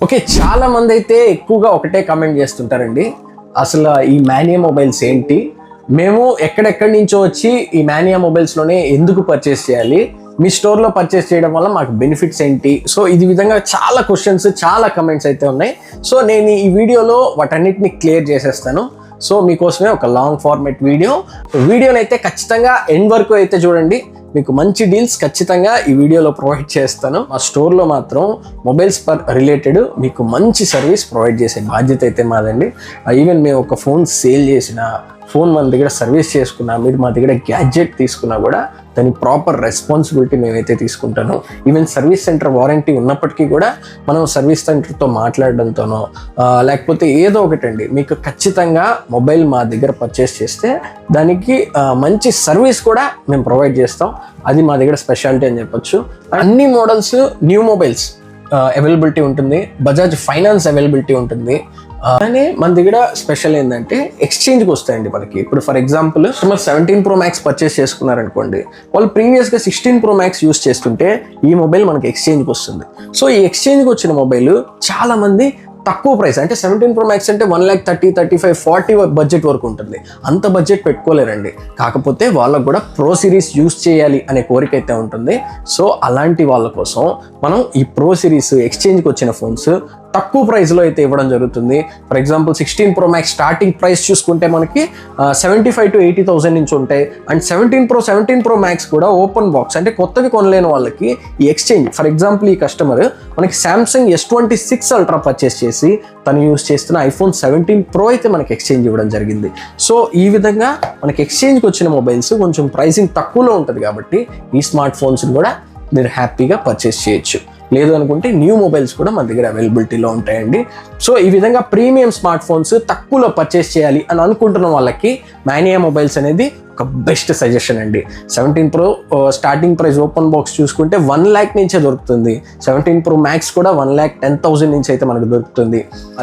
Okay, చాలా మంది అయితే ఎక్కువగా ఒకటే కామెంట్ చేస్తుంటారండి. అసలు ఈ మానియా మొబైల్స్ ఏంటి, మేము ఎక్కడెక్కడి నుంచో వచ్చి ఈ మానియా మొబైల్స్లోనే ఎందుకు పర్చేస్ చేయాలి, మీ స్టోర్లో పర్చేస్ చేయడం వల్ల మాకు బెనిఫిట్స్ ఏంటి. సో ఇది విధంగా చాలా క్వశ్చన్స్, చాలా కమెంట్స్ అయితే ఉన్నాయి. సో నేను ఈ వీడియోలో వాటన్నిటిని క్లియర్ చేసేస్తాను. సో మీకోసమే ఒక లాంగ్ ఫార్మాట్ వీడియోని అయితే ఖచ్చితంగా ఎండ్ వరకు అయితే చూడండి. మీకు మంచి డీల్స్ ఖచ్చితంగా ఈ వీడియోలో ప్రొవైడ్ చేస్తాను. మా స్టోర్లో మాత్రం మొబైల్స్ రిలేటెడ్ మీకు మంచి సర్వీస్ ప్రొవైడ్ చేసే బాధ్యత అయితే మాదండి. ఈవెన్ మేము ఒక ఫోన్ సేల్ చేసిన, ఫోన్ మన దగ్గర సర్వీస్ చేసుకున్నా, మీరు మా దగ్గర గ్యాడ్జెట్ తీసుకున్నా కూడా దాని ప్రాపర్ రెస్పాన్సిబిలిటీ మేమైతే తీసుకుంటాను. ఈవెన్ సర్వీస్ సెంటర్ వారంటీ ఉన్నప్పటికీ కూడా మనం సర్వీస్ సెంటర్తో మాట్లాడడంతోనో లేకపోతే ఏదో ఒకటండి, మీకు ఖచ్చితంగా మొబైల్ మా దగ్గర పర్చేస్ చేస్తే దానికి మంచి సర్వీస్ కూడా మేము ప్రొవైడ్ చేస్తాం. అది మా దగ్గర స్పెషాలిటీ అని చెప్పొచ్చు. అన్ని మోడల్స్, న్యూ మొబైల్స్ అవైలబిలిటీ ఉంటుంది, బజాజ్ ఫైనాన్స్ అవైలబిలిటీ ఉంటుంది. అలానే మన దగ్గర స్పెషల్ ఏంటంటే ఎక్స్చేంజ్కి వస్తాయండి మనకి. ఇప్పుడు for example customer 17 Pro Max purchase చేసుకున్నారనుకోండి, వాళ్ళు ప్రీవియస్గా 16 Pro Max యూస్ చేస్తుంటే ఈ మొబైల్ మనకి ఎక్స్చేంజ్కి వస్తుంది. సో ఈ ఎక్స్చేంజ్కి వచ్చిన మొబైల్ చాలా మంది తక్కువ ప్రైస్, అంటే 17 Pro Max అంటే 1,30,000, 35,000, 40 బడ్జెట్ వరకు ఉంటుంది. అంత బడ్జెట్ పెట్టుకోలేరండి. కాకపోతే వాళ్ళకు కూడా ప్రో సిరీస్ యూస్ చేయాలి అనే కోరిక అయితే ఉంటుంది. సో అలాంటి వాళ్ళ కోసం మనం ఈ ప్రో సిరీస్ ఎక్స్చేంజ్కి వచ్చిన ఫోన్స్ తక్కువ ప్రైస్లో అయితే ఇవ్వడం జరుగుతుంది. For example 16 Pro Max starting price చూసుకుంటే మనకి 75,000 to 80,000 నుంచి ఉంటాయి. అండ్ 17 Pro Max కూడా ఓపెన్ బాక్స్, అంటే కొత్తవి కొనలేని వాళ్ళకి ఈ ఎక్స్చేంజ్. ఫర్ ఎగ్జాంపుల్ ఈ కస్టమర్ మనకి Samsung S26 Ultra పర్చేస్ చేసి తను యూస్ చేస్తున్న iPhone 17 Pro అయితే మనకి ఎక్స్చేంజ్ ఇవ్వడం జరిగింది. సో ఈ విధంగా మనకి ఎక్స్చేంజ్కి వచ్చిన మొబైల్స్ కొంచెం ప్రైసింగ్ తక్కువలో ఉంటుంది కాబట్టి ఈ స్మార్ట్ ఫోన్స్ని కూడా మీరు హ్యాపీగా పర్చేస్ చేయొచ్చు. లేదు అనుకుంటే న్యూ మొబైల్స్ కూడా మన దగ్గర అవైలబిలిటీలో ఉంటాయండి. సో ఈ విధంగా ప్రీమియం స్మార్ట్ ఫోన్స్ తక్కువలో పర్చేస్ చేయాలి అని అనుకుంటున్న వాళ్ళకి మానియా మొబైల్స్ అనేది ఒక బెస్ట్ సజెషన్ అండి. 17 Pro starting price open box చూసుకుంటే 1 lakh నుంచే దొరుకుతుంది. 17 Pro Max కూడా 1,10,000 నుంచి అయితే మనకు దొరుకుతుంది.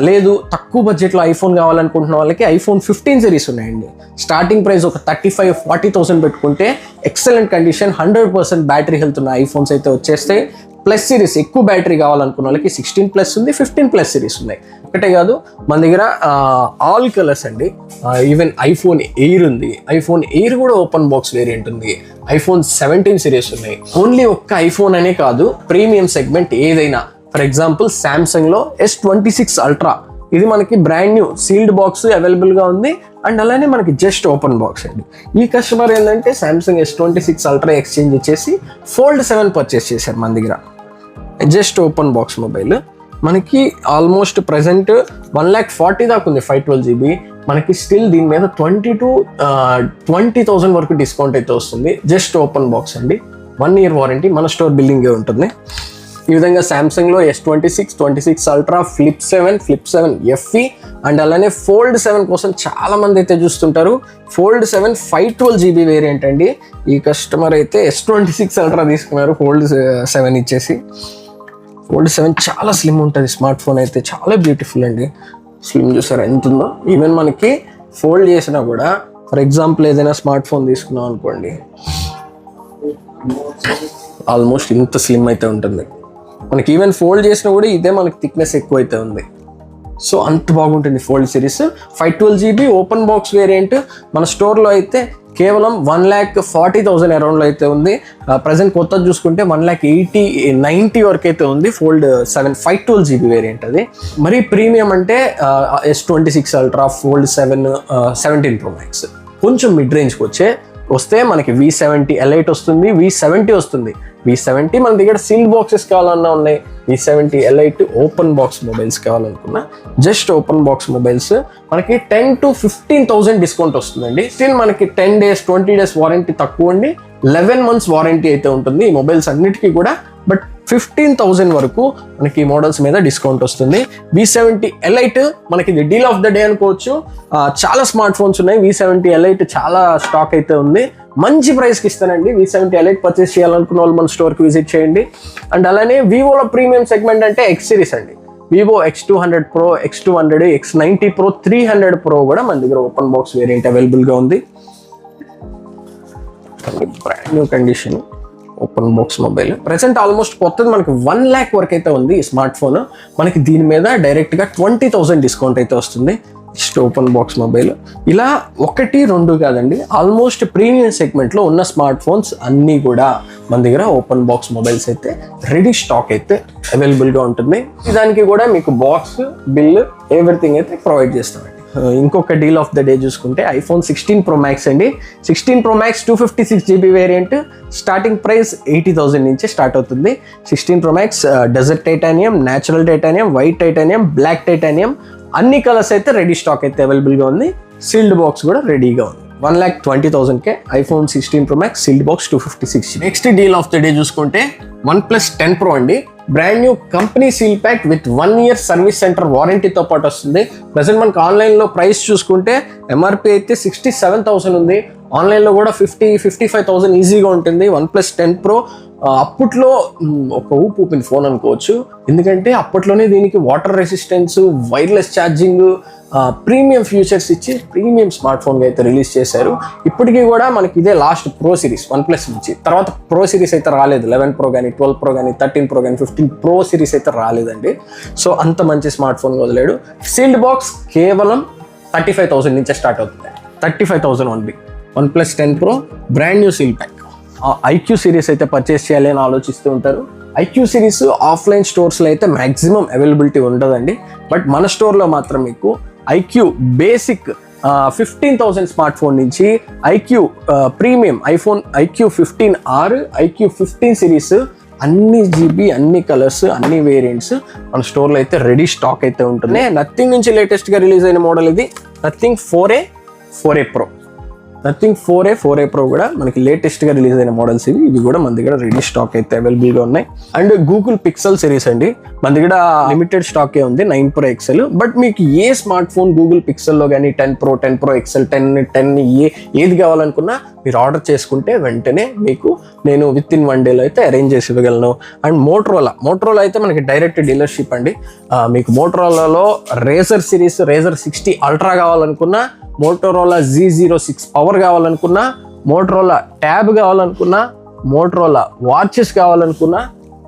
లేదు తక్కువ బడ్జెట్లో ఐఫోన్ కావాలనుకుంటున్న వాళ్ళకి iPhone 15 సిరీస్ ఉన్నాయండి. స్టార్టింగ్ ప్రైస్ ఒక 35,000-40,000 పెట్టుకుంటే ఎక్సలెంట్ కండిషన్, 100% బ్యాటరీ హెల్త్ ఉన్న ఐఫోన్స్ అయితే వచ్చేస్తాయి. ప్లస్ సిరీస్ ఎక్కువ బ్యాటరీ కావాలనుకున్న వాళ్ళకి 16+ ఉంది, 15+ సిరీస్ ఉన్నాయి. ఒకటే కాదు, మన దగ్గర ఆల్ కలర్స్ అండి. ఈవెన్ iPhone Air ఉంది, iPhone Air కూడా ఓపెన్ బాక్స్ వేరియంట్ ఉంది, iPhone 17 సిరీస్ ఉన్నాయి. ఓన్లీ ఒక్క ఐఫోన్ అనే కాదు, ప్రీమియం సెగ్మెంట్ ఏదైనా. ఫర్ ఎగ్జాంపుల్ Samsungలో S26 Ultra, ఇది మనకి బ్రాండ్ న్యూ సీల్డ్ బాక్స్ అవైలబుల్గా ఉంది. అండ్ అలానే మనకి జస్ట్ ఓపెన్ బాక్స్ అండి. ఈ కస్టమర్ ఏంటంటే Samsung S26 Ultra ఎక్స్చేంజ్ ఇచ్చేసి Fold 7 పర్చేస్ చేశారు మన దగ్గర. జస్ట్ ఓపెన్ బాక్స్ మొబైల్ మనకి ఆల్మోస్ట్ ప్రజెంట్ 1,40,000 దాకా ఉంది, 512GB. మనకి స్టిల్ దీని మీద 20,000 to 20,000 వరకు డిస్కౌంట్ అయితే వస్తుంది. జస్ట్ ఓపెన్ బాక్స్ అండి, 1 year వారంటీ, మన స్టోర్ బిల్లింగే ఉంటుంది. ఈ విధంగా Samsungలో S26 Ultra, Flip 7 FE and అలానే Fold 7 కోసం చాలా మంది అయితే చూస్తుంటారు. Fold 7 512GB వేరియంట్ అండి. ఈ కస్టమర్ అయితే S26 Ultra తీసుకున్నారు, Fold 7 ఇచ్చేసి. Fold 7 చాలా స్లిమ్ ఉంటుంది స్మార్ట్ ఫోన్ అయితే, చాలా బ్యూటిఫుల్ అండి. స్లిమ్ చూసారా ఎంత ఉందో. ఈవెన్ మనకి ఫోల్డ్ చేసినా కూడా, ఫర్ ఎగ్జాంపుల్ ఏదైనా స్మార్ట్ ఫోన్ తీసుకున్నాం అనుకోండి, ఆల్మోస్ట్ ఇంత స్లిమ్ అయితే ఉంటుంది. మనకి ఈవెన్ ఫోల్డ్ చేసినా కూడా ఇదే మనకి థిక్నెస్ ఎక్కువ అయితే ఉంది. సో అంత బాగుంటుంది fold series. 512GB open box variant మన స్టోర్లో అయితే కేవలం 1,40,000 అరౌండ్లో అయితే ఉంది. ప్రజెంట్ కొత్తది చూసుకుంటే 1,80,90 వరకు అయితే ఉంది. Fold 7 512GB వేరియంట్ అది. మరీ ప్రీమియం అంటే S26 Ultra, Fold 7, 17 Pro Max. కొంచెం మిడ్ రేంజ్కి వస్తే మనకి V70 Lite వస్తుంది, V70 వస్తుంది. V70 మన దగ్గర సీల్డ్ బాక్సెస్ కావాలన్నా ఉన్నాయి, V70 Lite open box mobiles కావాలనుకున్నా జస్ట్ ఓపెన్ బాక్స్ మొబైల్స్ మనకి 10,000 to 15,000 డిస్కౌంట్ వస్తుందండి. స్టిల్ మనకి 10 days 20 days వారంటీ తక్కువ అండి, 11 months వారంటీ అయితే ఉంటుంది ఈ మొబైల్స్ అన్నిటికీ కూడా. బట్ 15,000 వరకు మనకి మోడల్స్ మీద డిస్కౌంట్ వస్తుంది. V70 Lite మనకి ఇది డీల్ ఆఫ్ ద డే అనుకోవచ్చు. చాలా స్మార్ట్ ఫోన్స్ ఉన్నాయి, V70 Lite చాలా స్టాక్ అయితే ఉంది. మంచి ప్రైస్కి ఇస్తానండి. V70 Lite పర్చేస్ చేయాలనుకున్న వాళ్ళు మన స్టోర్కి విజిట్ చేయండి. అండ్ అలానే వివోలో ప్రీమియం సెగ్మెంట్ అంటే X సిరీస్ అండి. Vivo X200 Pro, X200, X90 Pro, 300 Pro కూడా మన దగ్గర ఓపెన్ బాక్స్ వేరియంట్ అవైలబుల్గా ఉంది. Brand new condition open box mobile present almost కొత్తది మనకి 1 lakh వరకు అయితే ఉంది ఈ స్మార్ట్ ఫోన్. మనకి దీని మీద డైరెక్ట్గా 20,000 డిస్కౌంట్ అయితే వస్తుంది. ఓపెన్ బాక్స్ మొబైల్ ఇలా 1-2 కాదండి, ఆల్మోస్ట్ ప్రీమియం సెగ్మెంట్లో ఉన్న స్మార్ట్ ఫోన్స్ అన్నీ కూడా మన దగ్గర ఓపెన్ బాక్స్ మొబైల్స్ అయితే రెడీ స్టాక్ అయితే అవైలబుల్గా ఉంటుంది. దానికి కూడా మీకు బాక్స్, బిల్, ఎవ్రీథింగ్ అయితే ప్రొవైడ్ చేస్తామండి. ఇంకొక డీల్ ఆఫ్ ద డే చూసుకుంటే iPhone 16 Pro Max అండి. 16 Pro Max 256GB variant starting price 80,000 నుంచి స్టార్ట్ అవుతుంది. 16 Pro Max desert titanium, natural titanium, white titanium, black titanium అన్ని కలర్స్ అయితే రెడీ స్టాక్ అయితే అవైలబుల్గా ఉంది. సీల్డ్ బాక్స్ కూడా రెడీగా ఉంది. 1,20,000కే iPhone 16 Pro Max సీల్డ్ బాక్స్ 256. Next deal of the day చూసుకుంటే OnePlus 10 Pro అండి. Brand new company seal pack with 1 year service centre వారంటీతో పాటు వస్తుంది. ప్రజెంట్ మనకు ఆన్లైన్లో ప్రైస్ చూసుకుంటే ఎంఆర్పి అయితే 67,000 ఉంది. ఆన్లైన్లో కూడా 55,000 ఈజీగా ఉంటుంది. OnePlus 10 Pro అప్పట్లో ఒక ఊపిన ఫోన్ అనుకోవచ్చు. ఎందుకంటే అప్పట్లోనే దీనికి water resistance, wireless charging, premium features ఇచ్చి ప్రీమియం స్మార్ట్ ఫోన్గా అయితే రిలీజ్ చేశారు. ఇప్పటికీ కూడా మనకి ఇదే లాస్ట్ ప్రో సిరీస్ OnePlus నుంచి. తర్వాత ప్రో సిరీస్ అయితే రాలేదు. 11 Pro కానీ, 12 Pro కానీ, 13 Pro కానీ, 15 Pro సిరీస్ అయితే రాలేదండి. సో అంత మంచి స్మార్ట్ ఫోన్ వదిలేడు. సీల్డ్ బాక్స్ కేవలం 35,000 నుంచే స్టార్ట్ అవుతుంది. 35,000 only. OnePlus 10 Pro brand new seal pack. IQ series అయితే పర్చేస్ చేయాలి అని ఆలోచిస్తూ ఉంటారు. IQ సిరీస్ ఆఫ్లైన్ స్టోర్స్లో అయితే మ్యాక్సిమం అవైలబిలిటీ ఉండదండి. బట్ మన స్టోర్లో మాత్రం మీకు IQ బేసిక్ 15,000 స్మార్ట్ ఫోన్ నుంచి IQ premium IQ 15R, IQ 15 series అన్ని GB, అన్ని కలర్స్, అన్ని వేరియంట్స్ మన స్టోర్లో అయితే రెడీ స్టాక్ అయితే ఉంటుంది. నథింగ్ నుంచి లేటెస్ట్గా రిలీజ్ అయిన మోడల్ ఇది. Nothing 4A Pro. Nothing 4A Pro కూడా మనకి లేటెస్ట్గా రిలీజ్ అయిన మోడల్స్ ఇవి కూడా మన దగ్గర రెడీ స్టాక్ అయితే అవైలబుల్గా ఉన్నాయి. అండ్ గూగుల్ పిక్సెల్ సిరీస్ అండి, మన దగ్గర లిమిటెడ్ స్టాకే ఉంది 9 Pro XL. బట్ మీకు ఏ స్మార్ట్ ఫోన్ గూగుల్ పిక్సెల్లో కానీ 10 Pro, 10 Pro XL, 10 ఏది కావాలనుకున్నా మీరు ఆర్డర్ చేసుకుంటే వెంటనే మీకు నేను విత్ ఇన్ 1 డేలో అయితే అరేంజ్ చేసి ఇవ్వగలను. అండ్ మోటరోలా అయితే మనకి డైరెక్ట్ డీలర్షిప్ అండి. మీకు మోటరోలాలో రేజర్ సిరీస్, రేజర్ 60 అల్ట్రా కావాలనుకున్నా, మోటరోలా Z06 పవర్ కావాలనుకున్నా, మోటరోలా ట్యాబ్ కావాలనుకున్నా, మోటరోలా వాచెస్ కావాలనుకున్నా,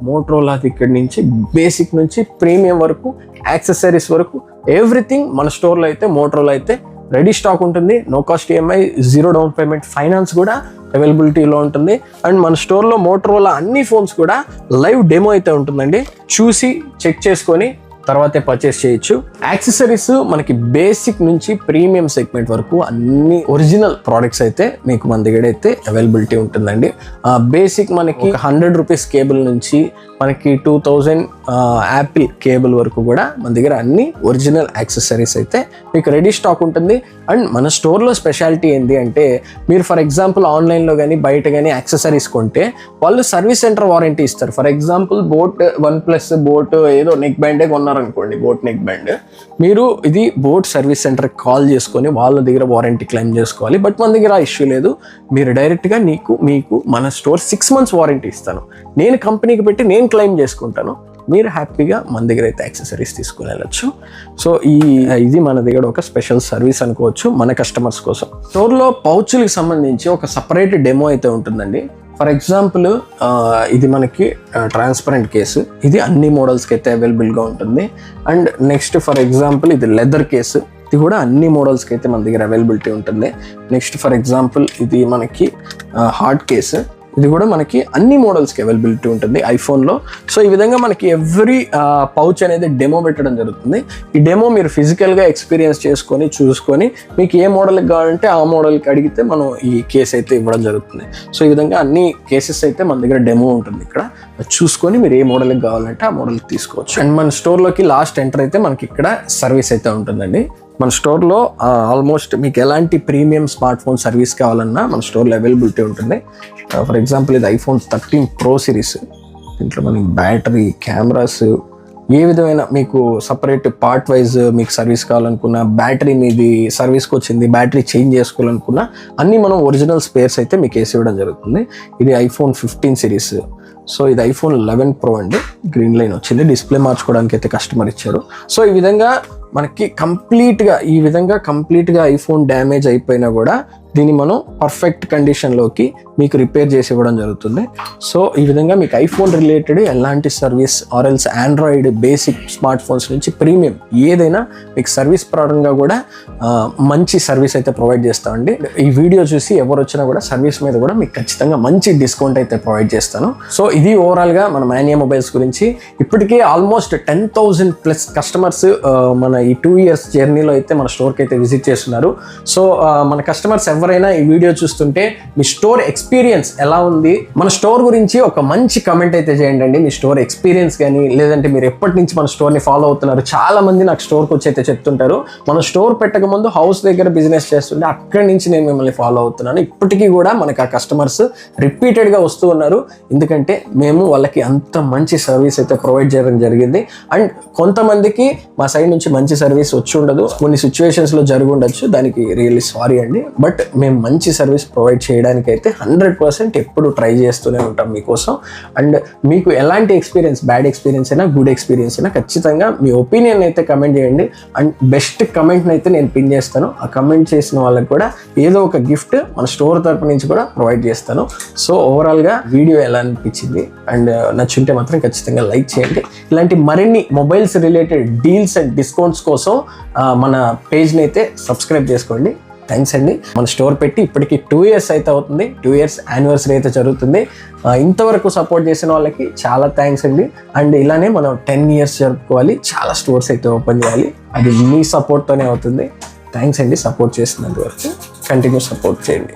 మోటరోలా ఇక్కడి నుంచి బేసిక్ నుంచి ప్రీమియం వరకు, యాక్సెసరీస్ వరకు ఎవ్రీథింగ్ మన స్టోర్లో అయితే మోటరోలా అయితే రెడీ స్టాక్ ఉంటుంది. No cost EMI, 0 down payment finance కూడా అవైలబిలిటీలో ఉంటుంది. అండ్ మన స్టోర్లో మోటరోలా అన్ని ఫోన్స్ కూడా లైవ్ డెమో అయితే ఉంటుందండి. చూసి చెక్ చేసుకొని తర్వాతే పర్చేస్ చేయొచ్చు. యాక్సెసరీస్ మనకి బేసిక్ నుంచి ప్రీమియం సెగ్మెంట్ వరకు అన్ని ఒరిజినల్ ప్రోడక్ట్స్ అయితే మీకు మన దగ్గర అయితే అవైలబిలిటీ ఉంటుందండి. బేసిక్ మనకి 100 రూపీస్ కేబుల్ నుంచి మనకి 2000 యాపిల్ కేబుల్ వరకు కూడా మన దగ్గర అన్ని ఒరిజినల్ యాక్సెసరీస్ అయితే మీకు రెడీ స్టాక్ ఉంటుంది. అండ్ మన స్టోర్లో స్పెషాలిటీ ఏంటి అంటే, మీరు ఫర్ ఎగ్జాంపుల్ ఆన్లైన్లో కానీ బయట కానీ యాక్సెసరీస్ కొంటే వాళ్ళు సర్వీస్ సెంటర్ వారంటీ ఇస్తారు. ఫర్ ఎగ్జాంపుల్ OnePlus బోట్ ఏదో నెక్ బ్యాండే కొన్నారనుకోండి, బోట్ నెక్ బ్యాండ్, మీరు ఇది బోట్ సర్వీస్ సెంటర్కి కాల్ చేసుకొని వాళ్ళ దగ్గర వారంటీ క్లెయిమ్ చేసుకోవాలి. బట్ మన దగ్గర ఆ ఇష్యూ లేదు. మీరు డైరెక్ట్గా మీకు మన స్టోర్ 6 months వారంటీ ఇస్తాను, నేను కంపెనీకి పెట్టి నేను క్లెయిమ్ చేసుకుంటాను. మీరు హ్యాపీగా మన దగ్గర అయితే యాక్సెసరీస్ తీసుకుని వెళ్ళచ్చు. సో ఇది మన దగ్గర ఒక స్పెషల్ సర్వీస్ అనుకోవచ్చు మన కస్టమర్స్ కోసం. స్టోర్లో పౌచులకు సంబంధించి ఒక సపరేట్ డెమో అయితే ఉంటుందండి. ఫర్ ఎగ్జాంపుల్ ఇది మనకి ట్రాన్స్పరెంట్ కేసు, ఇది అన్ని మోడల్స్కి అయితే అవైలబుల్గా ఉంటుంది. అండ్ నెక్స్ట్ ఫర్ ఎగ్జాంపుల్ ఇది లెదర్ కేసు, ఇది కూడా అన్ని మోడల్స్కి అయితే మన దగ్గర అవైలబిలిటీ ఉంటుంది. నెక్స్ట్ ఫర్ ఎగ్జాంపుల్ ఇది మనకి హార్డ్ కేసు, ఇది కూడా మనకి అన్ని మోడల్స్కి అవైలబిలిటీ ఉంటుంది ఐఫోన్లో. సో ఈ విధంగా మనకి ఎవ్రీ పౌచ్ అనేది డెమో పెట్టడం జరుగుతుంది. ఈ డెమో మీరు ఫిజికల్గా ఎక్స్పీరియన్స్ చేసుకొని చూసుకొని మీకు ఏ మోడల్కి కావాలంటే ఆ మోడల్కి అడిగితే మనం ఈ కేసు అయితే ఇవ్వడం జరుగుతుంది. సో ఈ విధంగా అన్ని కేసెస్ అయితే మన దగ్గర డెమో ఉంటుంది. ఇక్కడ చూసుకొని మీరు ఏ మోడల్కి కావాలంటే ఆ మోడల్కి తీసుకోవచ్చు. అండ్ మన స్టోర్లోకి లాస్ట్ ఎంటర్ అయితే మనకి ఇక్కడ సర్వీస్ అయితే ఉంటుందండి. మన స్టోర్లో ఆల్మోస్ట్ మీకు ఎలాంటి ప్రీమియం స్మార్ట్ ఫోన్ సర్వీస్ కావాలన్నా మన స్టోర్లో అవైలబిలిటీ ఉంటుంది. ఫర్ ఎగ్జాంపుల్ ఇది iPhone 13 Pro సిరీస్. దీంట్లో మనకి బ్యాటరీ, కెమెరాస్, ఏ విధమైన మీకు సపరేట్ పార్ట్ వైజ్ మీకు సర్వీస్ కావాలనుకున్నా, బ్యాటరీ మీది సర్వీస్కి వచ్చింది, బ్యాటరీ చేంజ్ చేసుకోవాలనుకున్నా అన్నీ మనం ఒరిజినల్ స్పేర్స్ అయితే మీకు వేసి ఇవ్వడం జరుగుతుంది. ఇది iPhone 15 సిరీస్. సో ఇది iPhone 11 Pro అండి. గ్రీన్ లైన్ వచ్చింది, డిస్ప్లే మార్చుకోవడానికి అయితే కస్టమర్ ఇచ్చారు. సో ఈ విధంగా మనకి కంప్లీట్గా ఈ విధంగా కంప్లీట్గా ఐఫోన్ డ్యామేజ్ అయిపోయినా కూడా దీన్ని మనం పర్ఫెక్ట్ కండిషన్లోకి మీకు రిపేర్ చేసి ఇవ్వడం జరుగుతుంది. సో ఈ విధంగా మీకు ఐఫోన్ రిలేటెడ్ ఎలాంటి సర్వీస్ ఆర్ఎల్స్ ఆండ్రాయిడ్ బేసిక్ స్మార్ట్ ఫోన్స్ నుంచి ప్రీమియం ఏదైనా మీకు సర్వీస్ పరంగా కూడా మంచి సర్వీస్ అయితే ప్రొవైడ్ చేస్తామండి. ఈ వీడియో చూసి ఎవరు వచ్చినా కూడా సర్వీస్ మీద కూడా మీకు ఖచ్చితంగా మంచి డిస్కౌంట్ అయితే ప్రొవైడ్ చేస్తాను. సో ఇది ఓవరాల్గా మన మానియా మొబైల్స్ గురించి. ఇప్పటికే ఆల్మోస్ట్ 10,000+ కస్టమర్స్ మన ఈ 2 years జర్నీలో అయితే మన స్టోర్కి అయితే విజిట్ చేస్తున్నారు. సో మన కస్టమర్స్ ఎవరైనా ఈ వీడియో చూస్తుంటే మీ స్టోర్ ఎక్స్పీరియన్స్ ఎలా ఉంది, మన స్టోర్ గురించి ఒక మంచి కమెంట్ అయితే చేయండి అండి. మీ స్టోర్ ఎక్స్పీరియన్స్ కానీ, లేదంటే మీరు ఎప్పటి నుంచి మన స్టోర్ని ఫాలో అవుతున్నారు. చాలా మంది నాకు స్టోర్కి వచ్చి అయితే చెప్తుంటారు, మన స్టోర్ పెట్టక ముందు హౌస్ దగ్గర బిజినెస్ చేస్తుంటే అక్కడి నుంచి నేను మిమ్మల్ని ఫాలో అవుతున్నాను. ఇప్పటికీ కూడా మనకు ఆ కస్టమర్స్ రిపీటెడ్గా వస్తూ ఉన్నారు, ఎందుకంటే మేము వాళ్ళకి అంత మంచి సర్వీస్ అయితే ప్రొవైడ్ చేయడం జరిగింది. అండ్ కొంతమందికి మా సైడ్ నుంచి మంచి సర్వీస్ వచ్చి ఉండదు, కొన్ని సిచ్యువేషన్స్లో జరిగి ఉండొచ్చు, దానికి రియల్లీ సారీ అండి. బట్ మేము మంచి సర్వీస్ ప్రొవైడ్ చేయడానికి అయితే 100% ఎప్పుడు ట్రై చేస్తూనే ఉంటాం మీకోసం. అండ్ మీకు ఎలాంటి ఎక్స్పీరియన్స్, బ్యాడ్ ఎక్స్పీరియన్స్ అయినా గుడ్ ఎక్స్పీరియన్స్ అయినా ఖచ్చితంగా మీ ఒపీనియన్ అయితే కమెంట్ చేయండి. అండ్ బెస్ట్ కమెంట్ని అయితే నేను పిన్ చేస్తాను. ఆ కమెంట్ చేసిన వాళ్ళకి కూడా ఏదో ఒక గిఫ్ట్ మన స్టోర్ తరపు నుంచి కూడా ప్రొవైడ్ చేస్తాను. సో ఓవరాల్గా వీడియో ఎలా అనిపించింది అండ్ నచ్చుంటే మాత్రం ఖచ్చితంగా లైక్ చేయండి. ఇలాంటి మరిన్ని mobiles related deals and discounts కోసం మన పేజ్ని అయితే సబ్స్క్రైబ్ చేసుకోండి. థ్యాంక్స్ అండి. మన స్టోర్ పెట్టి ఇప్పటికి 2 years అయితే అవుతుంది. 2 years యానివర్సరీ అయితే జరుగుతుంది. ఇంతవరకు సపోర్ట్ చేసిన వాళ్ళకి చాలా థ్యాంక్స్ అండి. అండ్ ఇలానే మనం 10 years జరుపుకోవాలి, చాలా స్టోర్స్ అయితే ఓపెన్ చేయాలి. అది మీ సపోర్ట్తోనే అవుతుంది. థ్యాంక్స్ అండి సపోర్ట్ చేసినందువరకు. కంటిన్యూ సపోర్ట్ చేయండి.